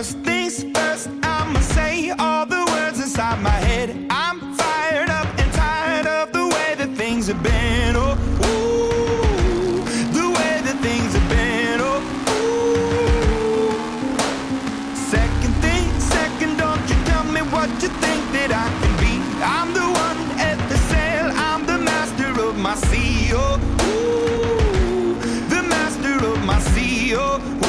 First things first, I'ma say all the words inside my head. I'm fired up and tired of the way that things have been. Oh, ooh, the way that things have been. Oh, ooh. Second thing, second, don't you tell me what you think that I can be. I'm the one at the sail, I'm the master of my sea. Oh, ooh, the master of my sea. Oh, ooh.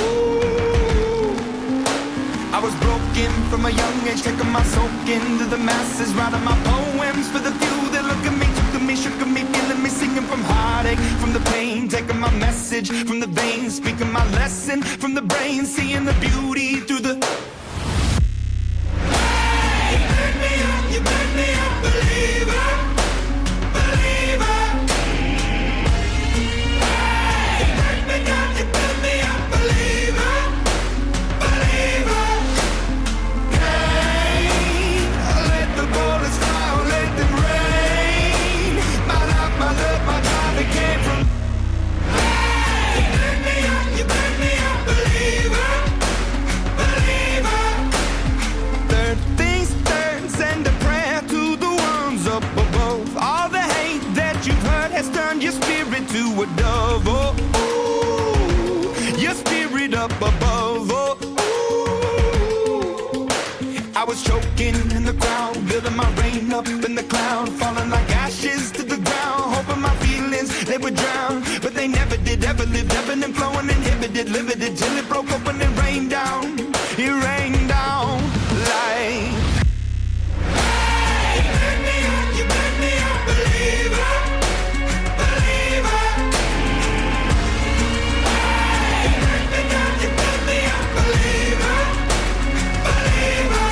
I was broken from a young age, taking my soak into the masses, writing my poems for the few that look at me, took at me, shook at me, feeling me, singing from heartache, from the pain, taking my message from the veins, speaking my lesson from the brain, seeing the beauty through the. Hey, you burn me up, you burn me up, believer, believer. Hey, you burn me down, you burn me up, believer, believer. Hey, let the bullets fly, let them rain. My life, my love, my drive, it came from. Hey, you burn me up, you burn me up, believer, believer. Third things third, send a prayer to the ones up above. All the hate that you've heard has turned your spirit to a dove. Oh, ooh, your spirit up above. Oh, ooh. I was choking in the crowd, building my rain up in the cloud, falling like ashes to the ground, hoping my feelings they would drown, but they never did, ever lived, ebbing and flowing, inhibited, limited, till it broke open and rained down. It rained down like. Hey, you burn me up, you burn me up, believer, believer. Hey, you burn me down, you burn me up, believer, believer.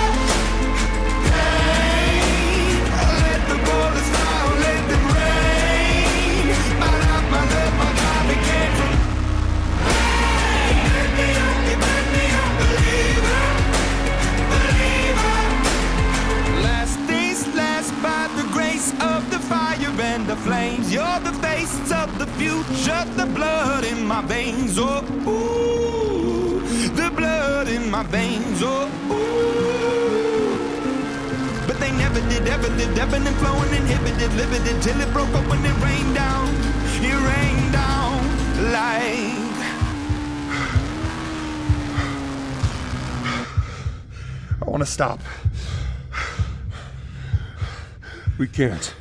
Hey, let the bullets fly, let them rain. My life, my love, my drive, it came from. Hey, you burn me up, you burn me up, believer, believer. Last things last, by the grace of the fire and the flames. You're the face of the future, the blood in my veins. Oh, ooh, the blood in my veins. Oh, ooh. But they never did, ever lived, ebbing and flowing, inhibited, limited, till it broke open and rained down. It rained down like. I want to stop. We can't.